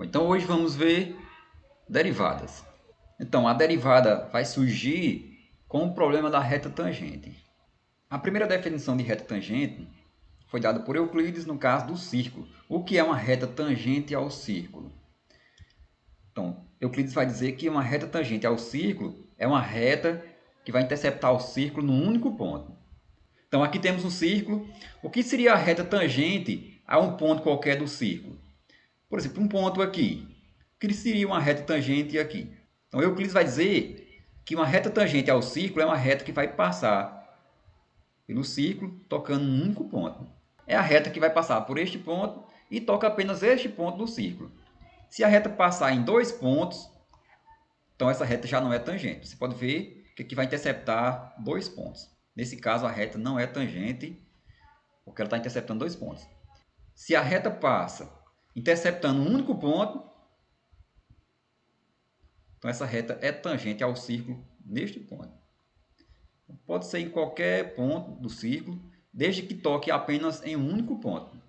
Então hoje vamos ver derivadas. Então a derivada vai surgir com o problema da reta tangente. A primeira definição de reta tangente foi dada por Euclides no caso do círculo. O que é uma reta tangente ao círculo? Então, Euclides vai dizer que uma reta tangente ao círculo é uma reta que vai interceptar o círculo num único ponto. Então aqui temos um círculo. O que seria a reta tangente a um ponto qualquer do círculo? Por exemplo, um ponto aqui. O que seria uma reta tangente aqui? Então Euclides vai dizer que uma reta tangente ao círculo é uma reta que vai passar pelo círculo tocando um único ponto. É a reta que vai passar por este ponto e toca apenas este ponto do círculo. Se a reta passar em dois pontos, então essa reta já não é tangente. Você pode ver que aqui vai interceptar dois pontos. Nesse caso, a reta não é tangente, porque ela está interceptando dois pontos. Se a reta passa interceptando um único ponto, então essa reta é tangente ao círculo neste ponto. Pode ser em qualquer ponto do círculo, desde que toque apenas em um único ponto.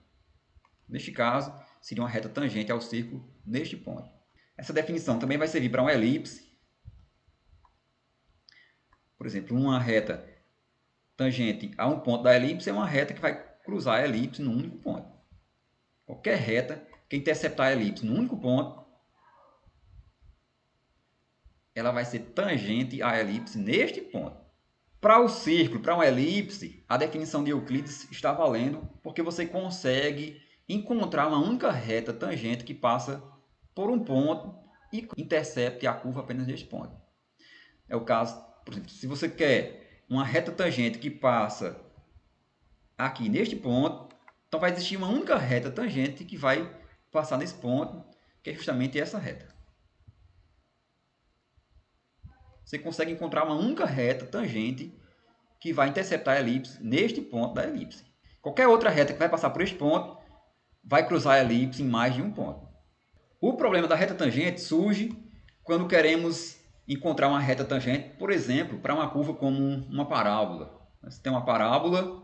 Neste caso, seria uma reta tangente ao círculo neste ponto. Essa definição também vai servir para uma elipse. Por exemplo, uma reta tangente a um ponto da elipse é uma reta que vai cruzar a elipse num único ponto. Qualquer reta que interceptar a elipse num único ponto, ela vai ser tangente à elipse neste ponto. Para o círculo, para uma elipse, a definição de Euclides está valendo porque você consegue encontrar uma única reta tangente que passa por um ponto e intercepte a curva apenas neste ponto. É o caso, por exemplo, se você quer uma reta tangente que passa aqui neste ponto, então vai existir uma única reta tangente que vai passar nesse ponto, que é justamente essa reta. Você consegue encontrar uma única reta tangente que vai interceptar a elipse neste ponto da elipse. Qualquer outra reta que vai passar por este ponto vai cruzar a elipse em mais de um ponto. O problema da reta tangente surge quando queremos encontrar uma reta tangente, por exemplo, para uma curva como uma parábola. Você tem uma parábola,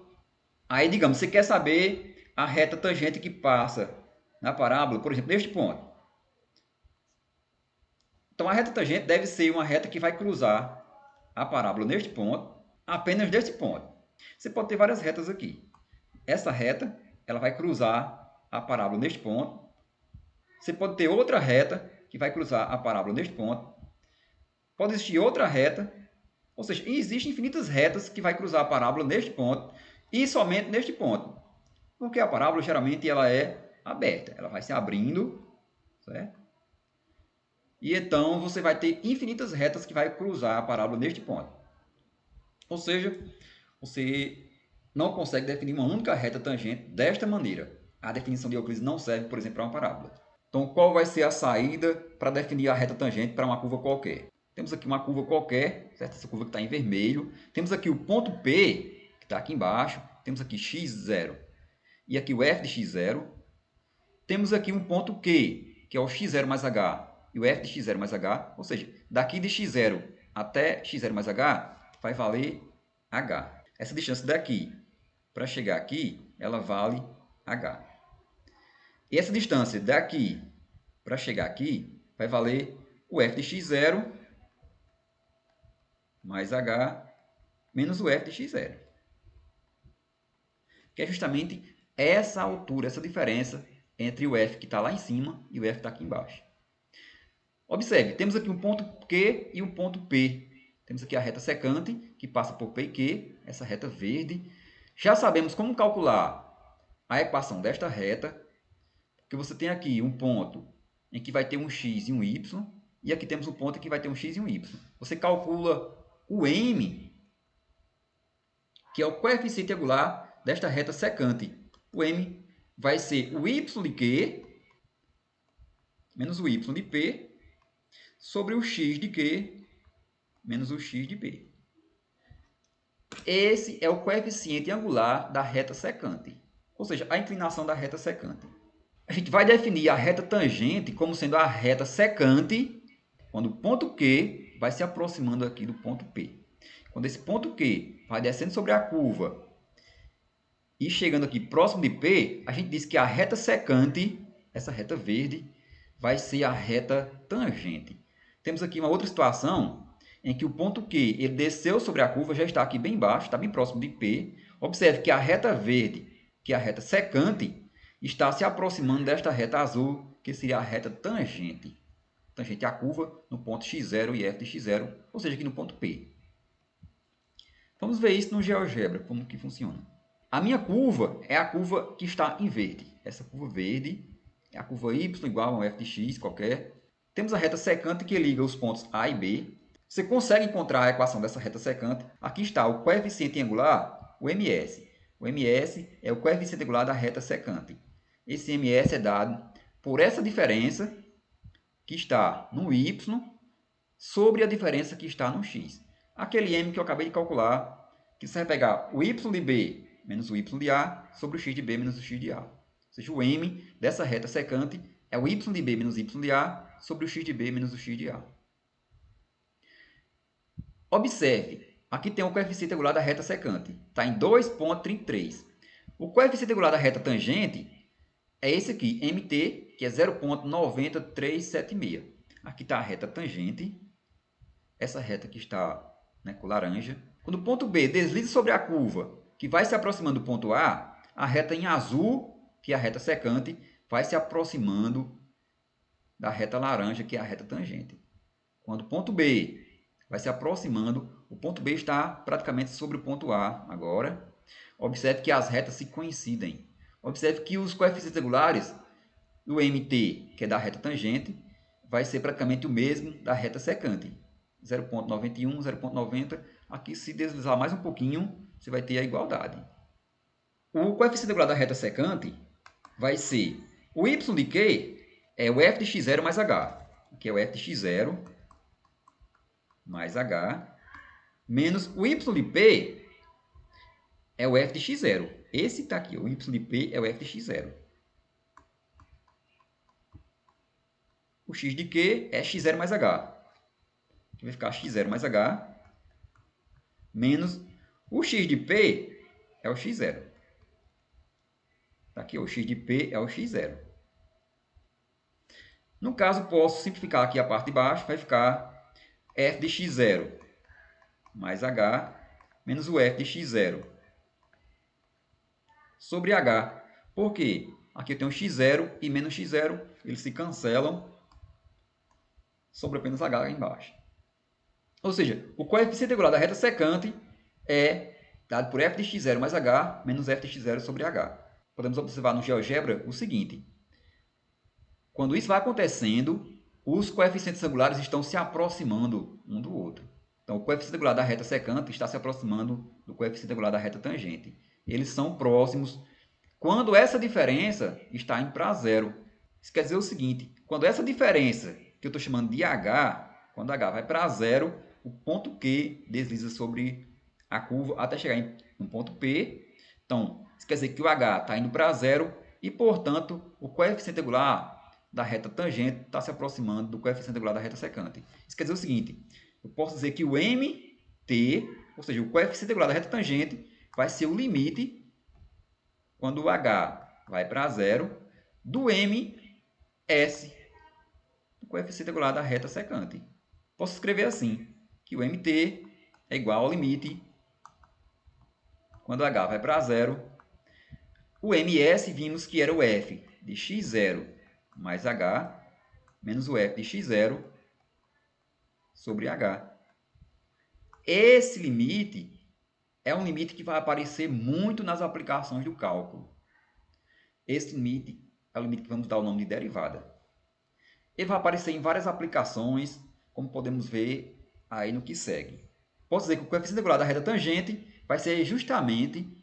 aí digamos, você quer saber a reta tangente que passa na parábola, por exemplo, neste ponto. Então a reta tangente deve ser uma reta que vai cruzar a parábola neste ponto, apenas neste ponto. Você pode ter várias retas aqui. Essa reta ela vai cruzar a parábola neste ponto. Você pode ter outra reta que vai cruzar a parábola neste ponto. Pode existir outra reta, ou seja, existem infinitas retas que vai cruzar a parábola neste ponto e somente neste ponto. Porque a parábola geralmente ela é aberta, ela vai se abrindo, certo? E então você vai ter infinitas retas que vai cruzar a parábola neste ponto. Ou seja, você não consegue definir uma única reta tangente desta maneira. A definição de Euclides não serve, por exemplo, para uma parábola. Então, qual vai ser a saída para definir a reta tangente para uma curva qualquer? Temos aqui uma curva qualquer, certo? Essa curva que está em vermelho. Temos aqui o ponto P, que está aqui embaixo. Temos aqui x0 e aqui o f de x0. Temos aqui um ponto Q, que é o x0 mais h e o f de x0 mais h. Ou seja, daqui de x0 até x0 mais h vai valer h. Essa distância daqui para chegar aqui, ela vale h. E essa distância daqui para chegar aqui vai valer o f de x0 mais h menos o f de x0. Que é justamente essa altura, essa diferença entre o f que está lá em cima e o f que está aqui embaixo. Observe, temos aqui um ponto Q e um ponto P. Temos aqui a reta secante, que passa por P e Q, essa reta verde. Já sabemos como calcular a equação desta reta, porque você tem aqui um ponto em que vai ter um x e um y, e aqui temos um ponto em que vai ter um x e um y. Você calcula o m, que é o coeficiente angular desta reta secante. O m vai ser o y de Q menos o y de P sobre o x de Q menos o x de P. Esse é o coeficiente angular da reta secante, ou seja, a inclinação da reta secante. A gente vai definir a reta tangente como sendo a reta secante quando o ponto Q vai se aproximando aqui do ponto P. Quando esse ponto Q vai descendo sobre a curva e chegando aqui próximo de P, a gente diz que a reta secante, essa reta verde, vai ser a reta tangente. Temos aqui uma outra situação em que o ponto Q ele desceu sobre a curva, já está aqui bem baixo, está bem próximo de P. Observe que a reta verde, que é a reta secante, está se aproximando desta reta azul, que seria a reta tangente. Tangente à curva no ponto x0 e f de x0, ou seja, aqui no ponto P. Vamos ver isso no GeoGebra, como que funciona. A minha curva é a curva que está em verde. Essa curva verde é a curva y igual a um f de x qualquer. Temos a reta secante que liga os pontos A e B. Você consegue encontrar a equação dessa reta secante. Aqui está o coeficiente angular, o ms. O ms é o coeficiente angular da reta secante. Esse ms é dado por essa diferença que está no y sobre a diferença que está no x. Aquele m que eu acabei de calcular, que você vai pegar o y de b menos o y de a sobre o x de b menos o x de a. Ou seja, o m dessa reta secante é o y de b menos o y de a sobre o x de b menos o x de a. Observe, aqui tem o coeficiente angular da reta secante, está em 2,33. O coeficiente angular da reta tangente é esse aqui, mt, que é 0,9376. Aqui está a reta tangente, essa reta que está, né, com laranja. Quando o ponto B desliza sobre a curva, que vai se aproximando do ponto a reta em azul, que é a reta secante, vai se aproximando da reta laranja, que é a reta tangente. Quando o ponto B vai se aproximando, o ponto B está praticamente sobre o ponto A agora. Observe que as retas se coincidem. Observe que os coeficientes angulares do mt, que é da reta tangente, vai ser praticamente o mesmo da reta secante. 0,91, 0,90. Aqui, se deslizar mais um pouquinho, você vai ter a igualdade. O coeficiente angular da reta secante vai ser o y de Q é o f de x0 mais h. Aqui é o f de x0 mais h, menos o y de p é o f de x0. Esse está aqui, o y de p é o f de x0. O x de q é x0 mais h. Aqui vai ficar x0 mais h, menos o x de p é o x0. Está aqui, o x de p é o x0. No caso, posso simplificar aqui a parte de baixo, vai ficar f de x0 mais h menos o f de x0 sobre h. Por quê? Aqui eu tenho x0 e menos x0, eles se cancelam, sobra apenas h lá embaixo. Ou seja, o coeficiente angular da reta secante é dado por f de x0 mais h menos f de x0 sobre h. Podemos observar no GeoGebra o seguinte. Quando isso vai acontecendo, os coeficientes angulares estão se aproximando um do outro. Então, o coeficiente angular da reta secante está se aproximando do coeficiente angular da reta tangente. Eles são próximos quando essa diferença está indo para zero. Isso quer dizer o seguinte, quando essa diferença, que eu estou chamando de h, quando h vai para zero, o ponto Q desliza sobre a curva até chegar no ponto P. Então, isso quer dizer que o h está indo para zero e, portanto, o coeficiente angular da reta tangente está se aproximando do coeficiente angular da reta secante. Isso quer dizer o seguinte, eu posso dizer que o mt, ou seja, o coeficiente angular da reta tangente, vai ser o limite, quando o h vai para zero, do ms, o coeficiente angular da reta secante. Posso escrever assim, que o mt é igual ao limite, quando h vai para zero, o ms vimos que era o f de x0 mais h, menos o f de x0 sobre h. Esse limite é um limite que vai aparecer muito nas aplicações do cálculo. Esse limite é o limite que vamos dar o nome de derivada. Ele vai aparecer em várias aplicações, como podemos ver aí no que segue. Posso dizer que o coeficiente angular da reta tangente vai ser justamente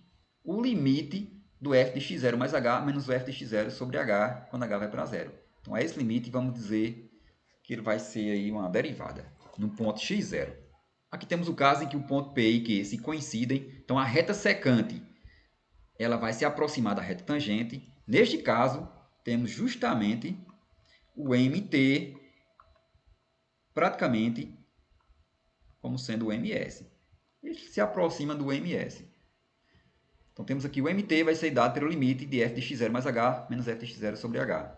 o limite do f de x0 mais h menos o f de x0 sobre h, quando h vai para zero. Então, é esse limite, vamos dizer que ele vai ser aí uma derivada no ponto x0. Aqui temos o caso em que o ponto P e Q se coincidem. Então, a reta secante ela vai se aproximar da reta tangente. Neste caso, temos justamente o mt praticamente como sendo o ms. Ele se aproxima do ms. Então, temos aqui o mt vai ser dado pelo limite de f de x0 mais h menos f de x0 sobre h.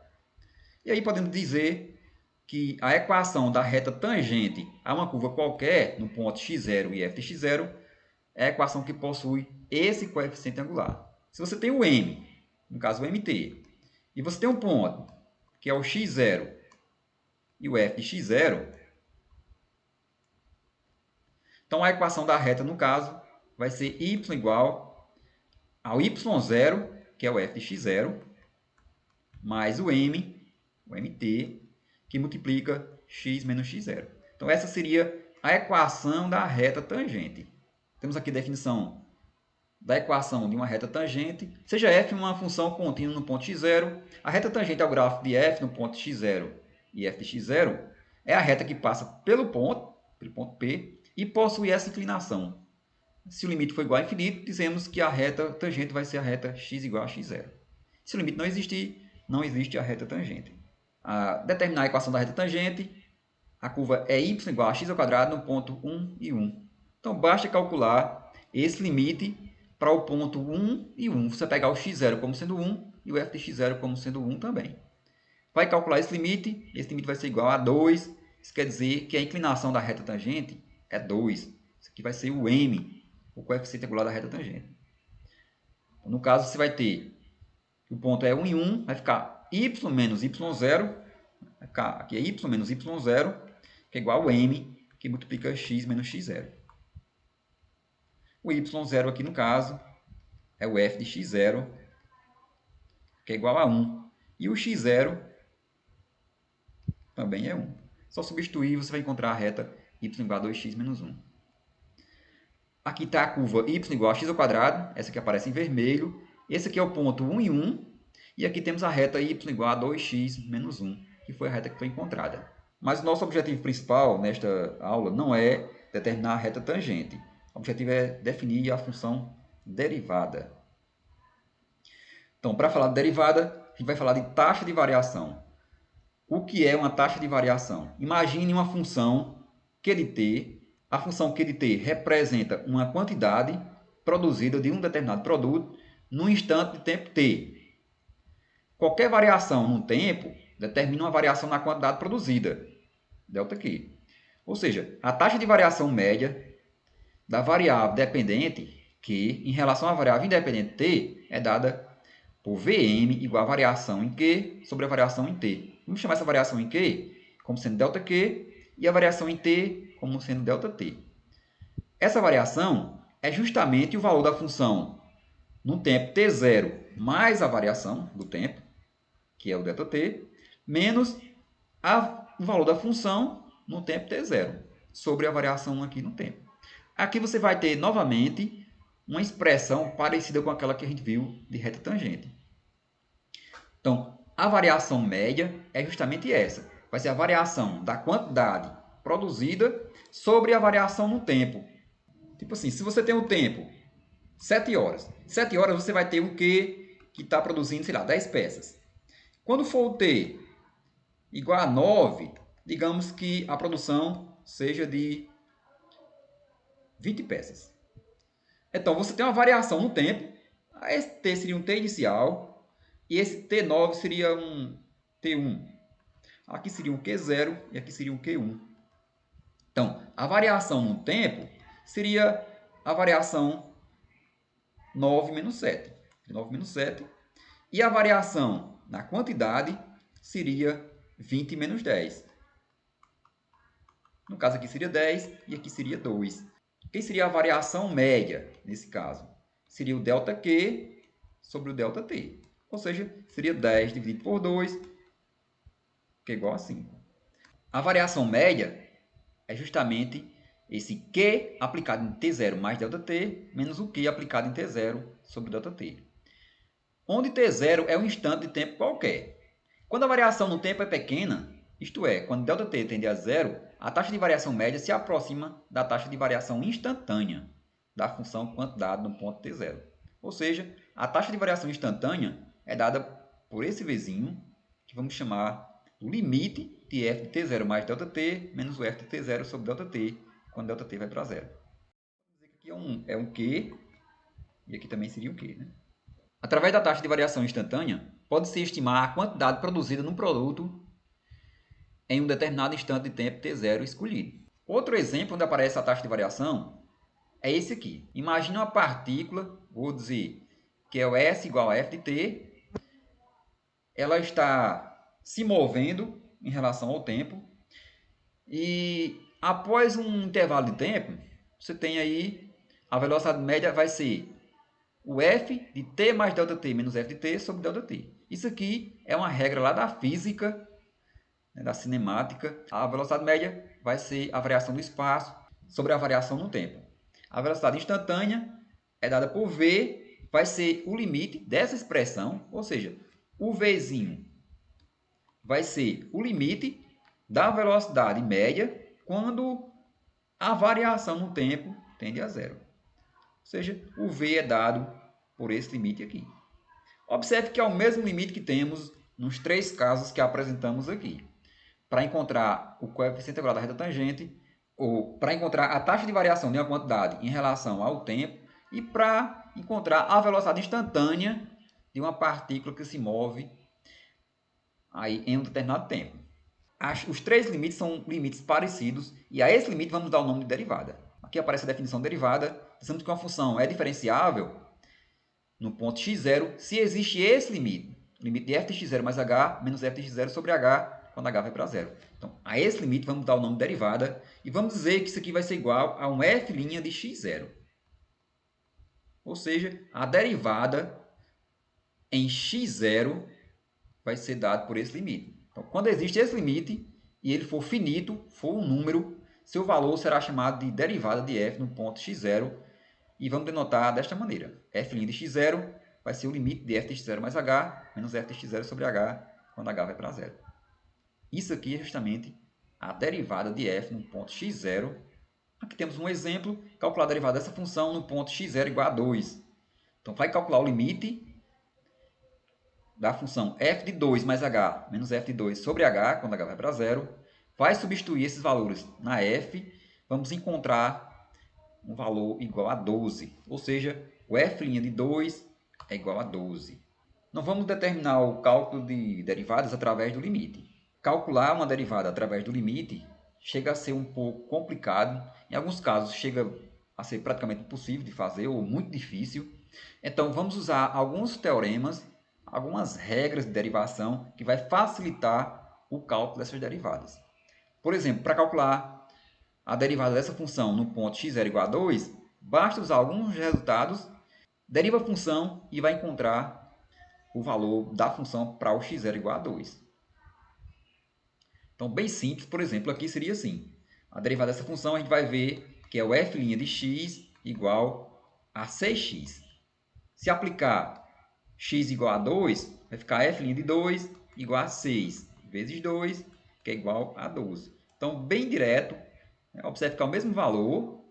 E aí podemos dizer que a equação da reta tangente a uma curva qualquer, no ponto x0 e f de x0, é a equação que possui esse coeficiente angular. Se você tem o m, no caso o mt, e você tem um ponto, que é o x0 e o f de x0, então a equação da reta, no caso, vai ser y igual ao y0, que é o f de x0, mais o m, o mt, que multiplica x menos x0. Então essa seria a equação da reta tangente. Temos aqui a definição da equação de uma reta tangente, seja f uma função contínua no ponto x0, a reta tangente ao gráfico de f no ponto x0 e f de x0 é a reta que passa pelo ponto P, e possui essa inclinação. Se o limite for igual a infinito, dizemos que a reta tangente vai ser a reta x igual a x0. Se o limite não existir, não existe a reta tangente. A determinar a equação da reta tangente, a curva é y igual a x ao quadrado no ponto 1 e 1. Então, basta calcular esse limite para o ponto 1 e 1. Você pegar o x0 como sendo 1 e o f de x0 como sendo 1 também. Vai calcular esse limite vai ser igual a 2. Isso quer dizer que a inclinação da reta tangente é 2. Isso aqui vai ser o m, o coeficiente angular da reta tangente. No caso, você vai ter, o ponto é 1 e 1, vai ficar y menos y0, vai ficar, aqui é y menos y0, que é igual a m, que multiplica x menos x0. O y0 aqui, no caso, é o f de x0, que é igual a 1. E o x0 também é 1. Só substituir, você vai encontrar a reta y igual a 2x menos 1. Aqui está a curva y igual a x ao quadrado, essa aqui aparece em vermelho. Esse aqui é o ponto 1 e 1. E aqui temos a reta y igual a 2x menos 1, que foi a reta que foi encontrada. Mas o nosso objetivo principal nesta aula não é determinar a reta tangente. O objetivo é definir a função derivada. Então, para falar de derivada, a gente vai falar de taxa de variação. O que é uma taxa de variação? Imagine uma função Q de t. A função Q de t representa uma quantidade produzida de um determinado produto num instante de tempo t. Qualquer variação no tempo determina uma variação na quantidade produzida, ΔQ. Ou seja, a taxa de variação média da variável dependente Q em relação à variável independente t é dada por Vm igual a variação em Q sobre a variação em t. Vamos chamar essa variação em Q como sendo ΔQ e a variação em t como sendo ΔT. Essa variação é justamente o valor da função no tempo t0 mais a variação do tempo, que é o ΔT, menos o valor da função no tempo t0 sobre a variação aqui no tempo. Aqui você vai ter novamente uma expressão parecida com aquela que a gente viu de reta tangente. Então, a variação média é justamente essa. Vai ser a variação da quantidade produzida sobre a variação no tempo. Tipo assim, se você tem o tempo 7 horas. 7 horas você vai ter o Q que está produzindo, sei lá, 10 peças. Quando for o T igual a 9, digamos que a produção seja de 20 peças. Então, você tem uma variação no tempo. Esse T seria um T inicial e esse T9 seria um T1. Aqui seria um Q0 e aqui seria um Q1. Então, a variação no tempo seria a variação 9 menos 7. 9 menos 7. E a variação na quantidade seria 20 menos 10. No caso aqui seria 10 e aqui seria 2. Quem seria a variação média nesse caso? Seria o ΔQ sobre o ΔT. Ou seja, seria 10 dividido por 2, que é igual a 5. A variação média é justamente esse Q aplicado em T0 mais ΔT, menos o Q aplicado em T0 sobre ΔT. Onde T0 é um instante de tempo qualquer. Quando a variação no tempo é pequena, isto é, quando ΔT tende a zero, a taxa de variação média se aproxima da taxa de variação instantânea da função quantidade no ponto T0. Ou seja, a taxa de variação instantânea é dada por esse Vzinho, que vamos chamar o limite de f de T0 mais ΔT menos o f de T0 sobre ΔT, quando ΔT vai para zero. Aqui é um Q, e aqui também seria um Q. Né? Através da taxa de variação instantânea, pode-se estimar a quantidade produzida num produto em um determinado instante de tempo t0 escolhido. Outro exemplo onde aparece a taxa de variação é esse aqui. Imagine uma partícula, vou dizer que é o S igual a F de t, ela está se movendo em relação ao tempo e após um intervalo de tempo, você tem aí a velocidade média vai ser o F de t mais ΔT menos F de t sobre ΔT. Isso aqui é uma regra lá da física, da cinemática. A velocidade média vai ser a variação do espaço sobre a variação no tempo. A velocidade instantânea é dada por v, vai ser o limite dessa expressão, ou seja, o vzinho vai ser o limite da velocidade média quando a variação no tempo tende a zero. Ou seja, o v é dado por esse limite aqui. Observe que é o mesmo limite que temos nos três casos que apresentamos aqui. Para encontrar o coeficiente angular da reta tangente, ou para encontrar a taxa de variação de uma quantidade em relação ao tempo, e para encontrar a velocidade instantânea de uma partícula que se move aí em um determinado tempo. Os três limites são limites parecidos, e a esse limite vamos dar o nome de derivada. Aqui aparece a definição de derivada, dizendo que uma função é diferenciável no ponto x0 se existe esse limite, limite de f de x0 mais h menos f de x0 sobre h, quando h vai para zero. Então, a esse limite vamos dar o nome de derivada e vamos dizer que isso aqui vai ser igual a um f' de x0. Ou seja, a derivada em x0 vai ser dado por esse limite. Então, quando existe esse limite e ele for finito, for um número, seu valor será chamado de derivada de f no ponto x0 e vamos denotar desta maneira. f' de x0 vai ser o limite de f de x0 mais h menos f de x0 sobre h quando h vai para zero. Isso aqui é justamente a derivada de f no ponto x0. Aqui temos um exemplo, calcular a derivada dessa função no ponto x0 igual a 2. Então, vai calcular o limite da função f de 2 mais h menos f de 2 sobre h, quando h vai para zero. Vai substituir esses valores na f, vamos encontrar um valor igual a 12. Ou seja, o f' de 2 é igual a 12. Não vamos determinar o cálculo de derivadas através do limite. Calcular uma derivada através do limite chega a ser um pouco complicado. Em alguns casos, chega a ser praticamente impossível de fazer ou muito difícil. Então, vamos usar alguns teoremas, algumas regras de derivação que vai facilitar o cálculo dessas derivadas. Por exemplo, para calcular a derivada dessa função no ponto x0 igual a 2, basta usar alguns resultados, deriva a função e vai encontrar o valor da função para o x0 igual a 2. Então, bem simples, por exemplo, aqui seria assim. A derivada dessa função a gente vai ver que é o f' de x igual a 6x. Se aplicar x igual a 2, vai ficar f' de 2 igual a 6 vezes 2, que é igual a 12. Então, bem direto, observe que é o mesmo valor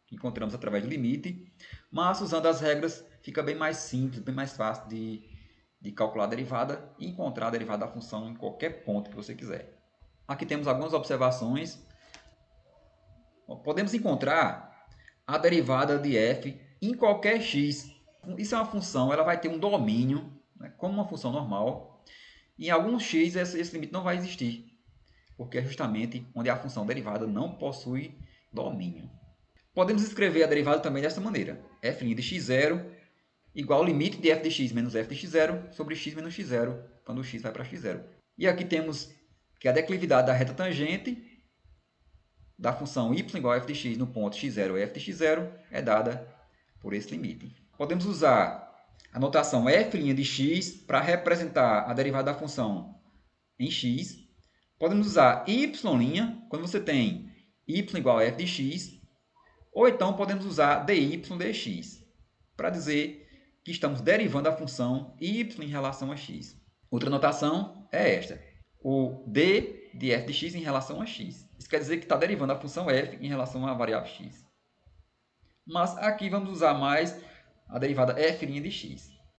que encontramos através do limite, mas usando as regras fica bem mais simples, bem mais fácil de calcular a derivada e encontrar a derivada da função em qualquer ponto que você quiser. Aqui temos algumas observações. Podemos encontrar a derivada de f em qualquer x. Isso é uma função, ela vai ter um domínio, né, como uma função normal. E em alguns x esse limite não vai existir, porque é justamente onde a função derivada não possui domínio. Podemos escrever a derivada também dessa maneira. f' de x0 igual ao limite de f de x menos f de x0 sobre x menos x0, quando o x vai para x0. E aqui temos que a declividade da reta tangente da função y igual a f de x no ponto x0 e f de x0 é dada por esse limite. Podemos usar a notação f' de x para representar a derivada da função em x. Podemos usar y' quando você tem y igual a f de x. Ou então podemos usar dy dx para dizer que estamos derivando a função y em relação a x. Outra notação é esta. O d de f de x em relação a x. Isso quer dizer que está derivando a função f em relação à variável x. Mas aqui vamos usar mais a derivada f' de x.